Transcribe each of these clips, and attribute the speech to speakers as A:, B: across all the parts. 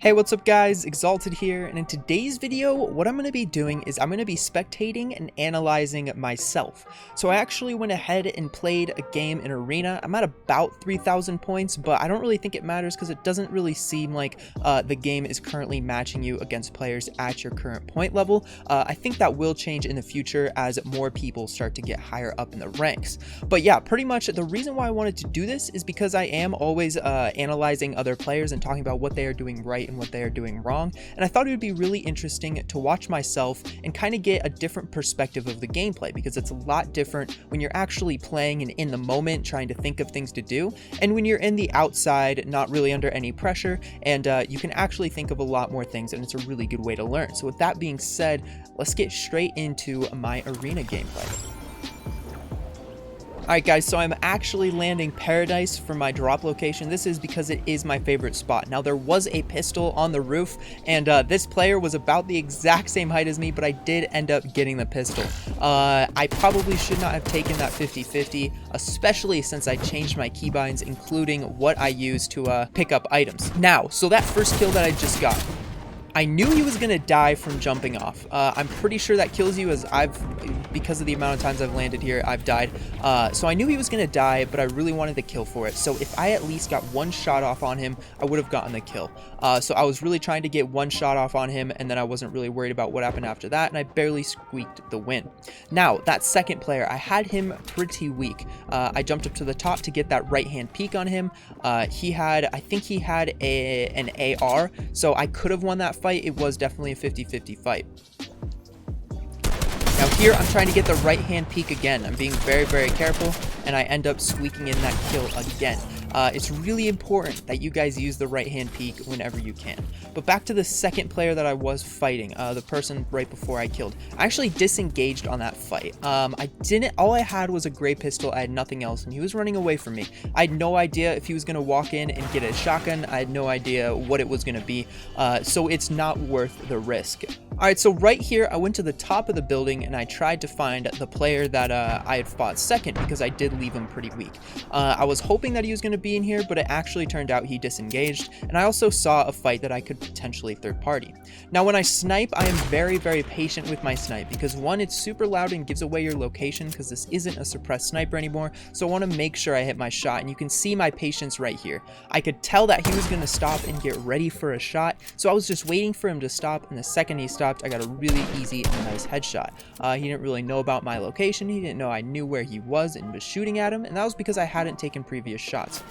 A: Hey, what's up guys, Exalted here, and in today's video, what I'm going to be doing is I'm going to be spectating and analyzing myself. So I actually went ahead and played a game in Arena. I'm at about 3,000 points, but I don't really think it matters because it doesn't really seem like the game is currently matching you against players at your current point level. I think that will change in the future as more people start to get higher up in the ranks. But yeah, pretty much the reason why I wanted to do this is because I am always analyzing other players and talking about what they are doing right and what they are doing wrong, and I thought it would be really interesting to watch myself and kind of get a different perspective of the gameplay, because it's a lot different when you're actually playing and in the moment trying to think of things to do, and when you're in the outside not really under any pressure, and you can actually think of a lot more things, and it's a really good way to learn. So with that being said, let's get straight into my Arena gameplay. Alright guys, so I'm actually landing Paradise for my drop location. This is because it is my favorite spot. Now there was a pistol on the roof, and this player was about the exact same height as me, but I did end up getting the pistol. I probably should not have taken that 50-50, especially since I changed my keybinds, including what I use to pick up items. Now, so that first kill that I just got, I knew he was going to die from jumping off. I'm pretty sure that kills you, as because of the amount of times I've landed here, I've died. So I knew he was going to die, but I really wanted the kill for it. So if I at least got one shot off on him, I would have gotten the kill. So I was really trying to get one shot off on him, and then I wasn't really worried about what happened after that, and I barely squeaked the win. Now, that second player, I had him pretty weak. I jumped up to the top to get that right-hand peek on him. I think he had an AR, so I could have won that fight. It was definitely a 50-50 fight. Now here, I'm trying to get the right-hand peek again. I'm being very, very careful, and I end up squeaking in that kill again. It's really important that you guys use the right-hand peek whenever you can. But back to the second player that I was fighting, the person right before I killed. I actually disengaged on that fight. All I had was a gray pistol. I had nothing else, and he was running away from me. I had no idea if he was going to walk in and get a shotgun. I had no idea what it was going to be, so it's not worth the risk. Alright, so right here, I went to the top of the building and I tried to find the player that I had fought second, because I did leave him pretty weak. I was hoping that he was going to be in here, but it actually turned out he disengaged, and I also saw a fight that I could potentially third party. Now when I snipe, I am very, very patient with my snipe, because one, it's super loud and gives away your location, because this isn't a suppressed sniper anymore, so I want to make sure I hit my shot, and you can see my patience right here. I could tell that he was going to stop and get ready for a shot, so I was just waiting for him to stop, and the second he stopped, I got a really easy and nice headshot. He didn't really know about my location. He didn't know I knew where he was and was shooting at him, and that was because I hadn't taken previous shots.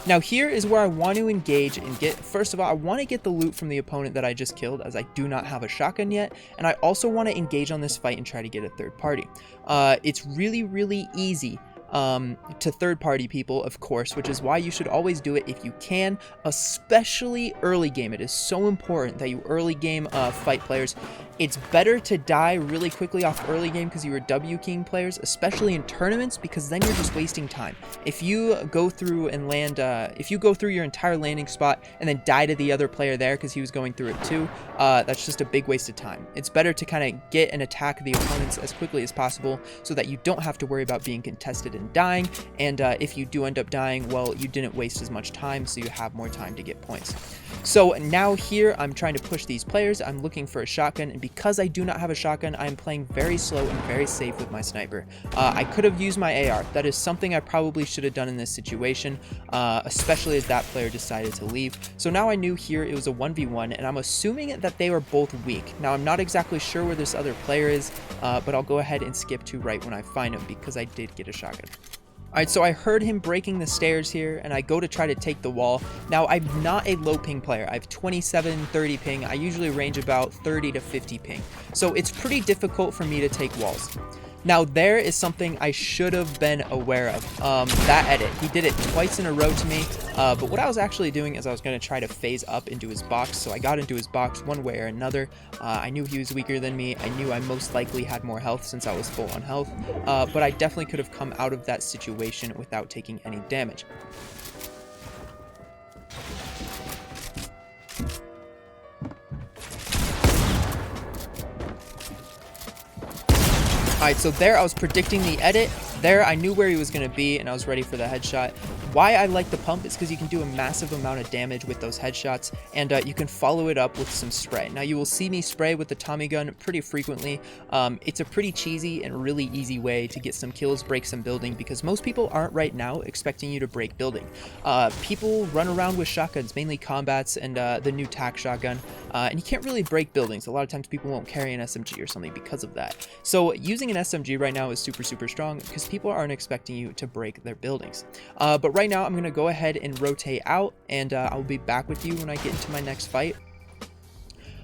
A: Now here is where I want to engage and get, first of all, I want to get the loot from the opponent that I just killed, as I do not have a shotgun yet, and I also want to engage on this fight and try to get a third party. It's really, really easy to third party people, of course, which is why you should always do it if you can, especially early game. It is so important that you early game fight players. It's better to die really quickly off early game because you are W keying players, especially in tournaments, because then you're just wasting time. If you go through and land, if you go through your entire landing spot and then die to the other player there because he was going through it too, that's just a big waste of time. It's better to kind of get and attack the opponents as quickly as possible so that you don't have to worry about being contested and dying, and if you do end up dying, well, you didn't waste as much time, so you have more time to get points. So now here, I'm trying to push these players. I'm looking for a shotgun, and because I do not have a shotgun, I'm playing very slow and very safe with my sniper. I could have used my AR. That is something I probably should have done in this situation, especially as that player decided to leave. So now I knew here it was a 1v1, and I'm assuming that they were both weak. Now I'm not exactly sure where this other player is, but I'll go ahead and skip to right when I find him, because I did get a shotgun. Alright, so I heard him breaking the stairs here, and I go to try to take the wall. Now, I'm not a low ping player. I have 27, 30 ping. I usually range about 30 to 50 ping. So it's pretty difficult for me to take walls. Now, there is something I should have been aware of. That edit. He did it twice in a row to me, but what I was actually doing is I was going to try to phase up into his box, so I got into his box one way or another. I knew he was weaker than me. I knew I most likely had more health since I was full on health, but I definitely could have come out of that situation without taking any damage. Alright, so there I was predicting the edit. There I knew where he was going to be, and I was ready for the headshot. Why I like the pump is because you can do a massive amount of damage with those headshots, and you can follow it up with some spray. Now you will see me spray with the Tommy gun pretty frequently. It's a pretty cheesy and really easy way to get some kills, break some building, because most people aren't right now expecting you to break building. People run around with shotguns, mainly combats and the new tac shotgun, and you can't really break buildings. A lot of times people won't carry an SMG or something because of that. So using an SMG right now is super strong because people aren't expecting you to break their buildings. But right now I'm going to go ahead and rotate out, and I'll be back with you when I get into my next fight.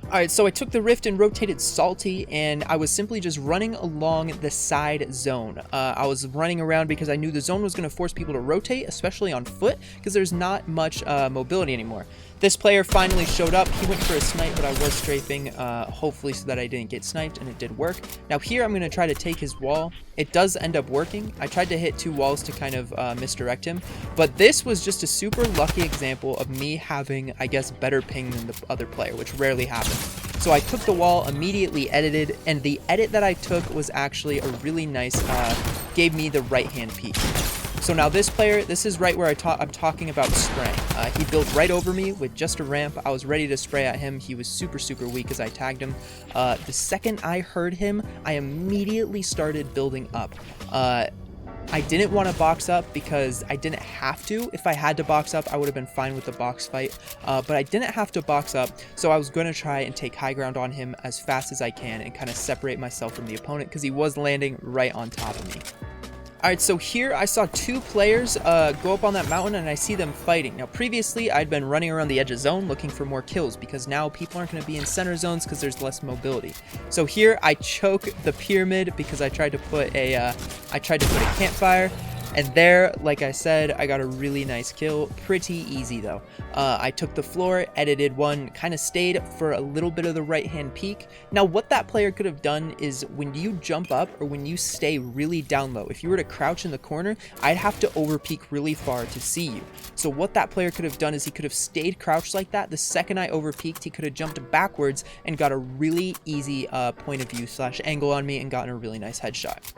A: Alright, so I took the rift and rotated Salty, and I was simply just running along the side zone. I was running around because I knew the zone was going to force people to rotate, especially on foot, because there's not much mobility anymore. This player finally showed up. He went for a snipe, but I was strafing, hopefully so that I didn't get sniped, and it did work. Now here I'm going to try to take his wall. It does end up working. I tried to hit 2 walls to kind of misdirect him, but this was just a super lucky example of me having, I guess, better ping than the other player, which rarely happens. So I took the wall, immediately edited, and the edit that I took was actually a really nice, gave me the right-hand peek. So now this player, this is right where I'm talking about spraying. He built right over me with just a ramp. I was ready to spray at him. He was super weak as I tagged him. The second I heard him, I immediately started building up. I didn't want to box up because I didn't have to. If I had to box up, I would have been fine with the box fight, but I didn't have to box up, so I was going to try and take high ground on him as fast as I can and kind of separate myself from the opponent because he was landing right on top of me. Alright, so here I saw 2 players go up on that mountain, and I see them fighting. Now previously I'd been running around the edge of zone looking for more kills because now people aren't going to be in center zones because there's less mobility. So here I choke the pyramid because I tried to put a campfire. And there, like I said, I got a really nice kill. Pretty easy though. I took the floor, edited one, kind of stayed for a little bit of the right-hand peek. Now what that player could have done is when you jump up or when you stay really down low, if you were to crouch in the corner, I'd have to over peek really far to see you. So what that player could have done is he could have stayed crouched like that. The second I over peeked, he could have jumped backwards and got a really easy point of view / angle on me and gotten a really nice headshot.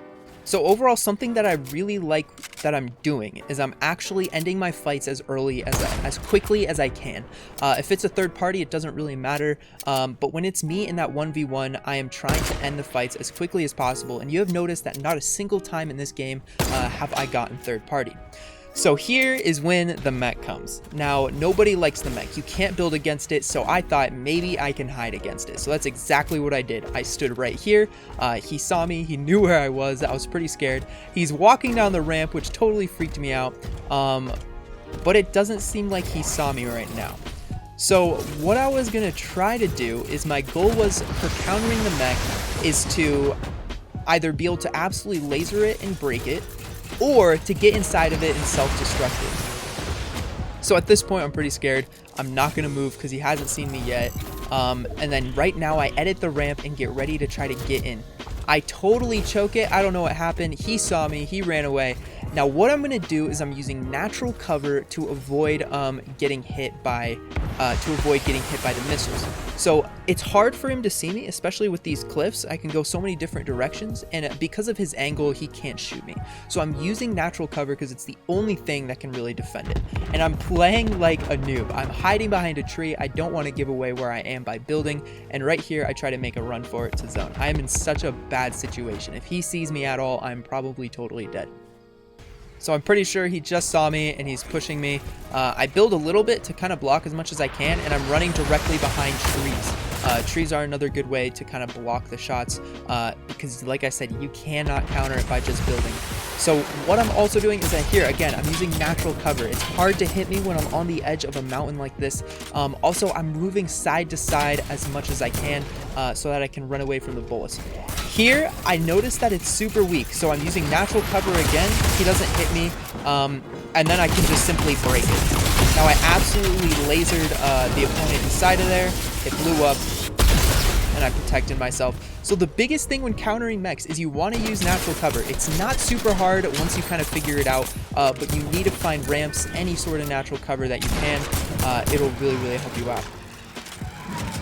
A: So overall, something that I really like that I'm doing is I'm actually ending my fights as quickly as I can. If it's a third party, it doesn't really matter. But when it's me in that 1v1, I am trying to end the fights as quickly as possible. And you have noticed that not a single time in this game have I gotten third party. So here is when the mech comes. Now, nobody likes the mech. You can't build against it, so I thought maybe I can hide against it. So that's exactly what I did. I stood right here. He saw me. He knew where I was. I was pretty scared. He's walking down the ramp, which totally freaked me out. But it doesn't seem like he saw me right now. So what I was going to try to do is my goal was for countering the mech is to either be able to absolutely laser it and break it, or to get inside of it and self-destruct it. So at this point, I'm pretty scared. I'm not going to move because he hasn't seen me yet. And then right now, I edit the ramp and get ready to try to get in. I totally choke it. I don't know what happened. He saw me. He ran away. Now, what I'm going to do is I'm using natural cover to avoid getting hit by the missiles. So it's hard for him to see me, especially with these cliffs. I can go so many different directions, and because of his angle, he can't shoot me. So I'm using natural cover because it's the only thing that can really defend it. And I'm playing like a noob. I'm hiding behind a tree. I don't want to give away where I am by building. And right here, I try to make a run for it to zone. I am in such a bad situation. If he sees me at all, I'm probably totally dead. So I'm pretty sure he just saw me and he's pushing me. I build a little bit to kind of block as much as I can, and I'm running directly behind trees. Trees are another good way to kind of block the shots because, like I said, you cannot counter it by just building. So what I'm also doing is that here, again, I'm using natural cover. It's hard to hit me when I'm on the edge of a mountain like this. Also, I'm moving side to side as much as I can so that I can run away from the bullets. Here, I noticed that it's super weak, so I'm using natural cover again. He doesn't hit me, and then I can just simply break it. Now, I absolutely lasered the opponent inside of there. It blew up, and I protected myself. So the biggest thing when countering mechs is you want to use natural cover. It's not super hard once you kind of figure it out, but you need to find ramps, any sort of natural cover that you can. It'll really help you out.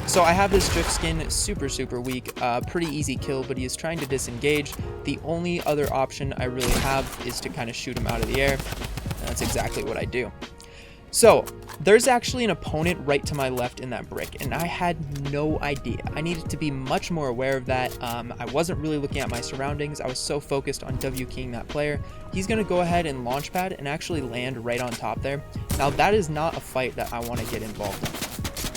A: So I have this drift skin, super weak, pretty easy kill, but he is trying to disengage. The only other option I really have is to kind of shoot him out of the air. that's exactly what I do. So there's actually an opponent right to my left in that brick, and I had no idea. I needed to be much more aware of that. I wasn't really looking at my surroundings. I was so focused on W keying that player. He's going to go ahead and launch pad and actually land right on top there. Now that is not a fight that I want to get involved in.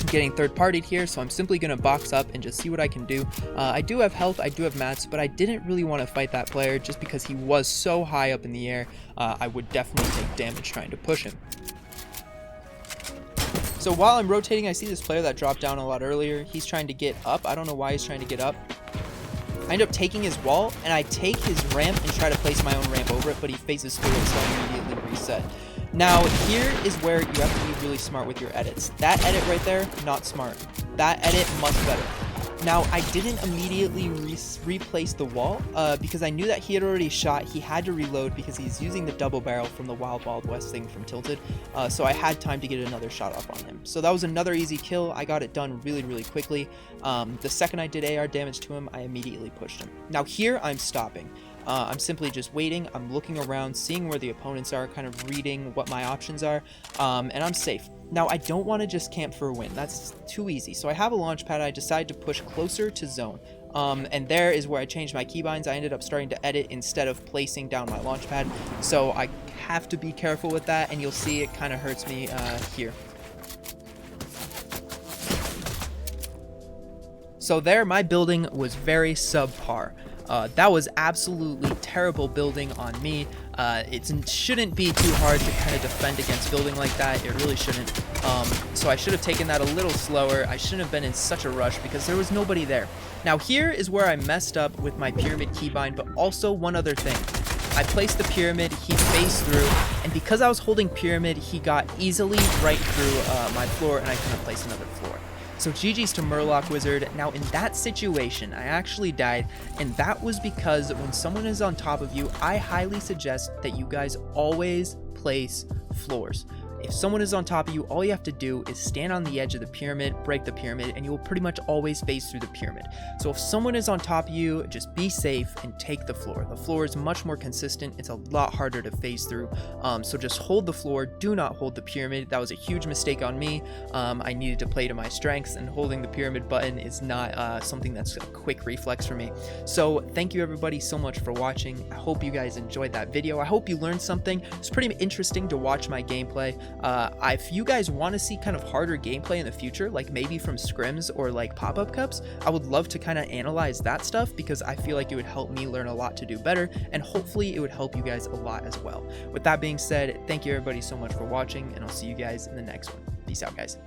A: I'm getting third partied here, so I'm simply going to box up and just see what I can do. I do have health, I do have mats, but I didn't really want to fight that player just because he was so high up in the air. I would definitely take damage trying to push him. So while I'm rotating, I see this player that dropped down a lot earlier. He's trying to get up. I don't know why he's trying to get up. I end up taking his wall, and I take his ramp and try to place my own ramp over it, but he faces through it, so I immediately reset. Now, here is where you have to be really smart with your edits. That edit right there, not smart. That edit, much better. Now, I didn't immediately replace the wall because I knew that he had already shot. He had to reload because he's using the double barrel from the Wild Wild West thing from Tilted. So I had time to get another shot off on him. So that was another easy kill. I got it done really, really quickly. The second I did AR damage to him, I immediately pushed him. Now here, I'm stopping. I'm simply just waiting. I'm looking around, seeing where the opponents are, kind of reading what my options are, and I'm safe. Now, I don't want to just camp for a win. That's too easy. So I have a launch pad. I decide to push closer to zone. And there is where I changed my keybinds. I ended up starting to edit instead of placing down my launch pad. So I have to be careful with that, and you'll see it kind of hurts me here. So there, my building was very subpar. That was absolutely terrible building on me. It shouldn't be too hard to kind of defend against building like that. It really shouldn't. So I should have taken that a little slower. I shouldn't have been in such a rush because there was nobody there. Now here is where I messed up with my pyramid keybind, but also one other thing. I placed the pyramid, he phased through, and because I was holding pyramid, he got easily right through my floor, and I couldn't place another floor. So GG's to Murloc Wizard. Now in that situation, I actually died, and that was because when someone is on top of you, I highly suggest that you guys always place floors. If someone is on top of you, all you have to do is stand on the edge of the pyramid, break the pyramid, and you will pretty much always phase through the pyramid. So if someone is on top of you, just be safe and take the floor. The floor is much more consistent. It's a lot harder to phase through. So just hold the floor. Do not hold the pyramid. That was a huge mistake on me. I needed to play to my strengths, and holding the pyramid button is not something that's a quick reflex for me. So thank you everybody so much for watching. I hope you guys enjoyed that video. I hope you learned something. It's pretty interesting to watch my gameplay. If you guys want to see kind of harder gameplay in the future, like maybe from scrims or like pop-up cups, I would love to kind of analyze that stuff because I feel like it would help me learn a lot to do better, and hopefully it would help you guys a lot as well. With that being said, thank you everybody so much for watching, and I'll see you guys in the next one. Peace out, guys.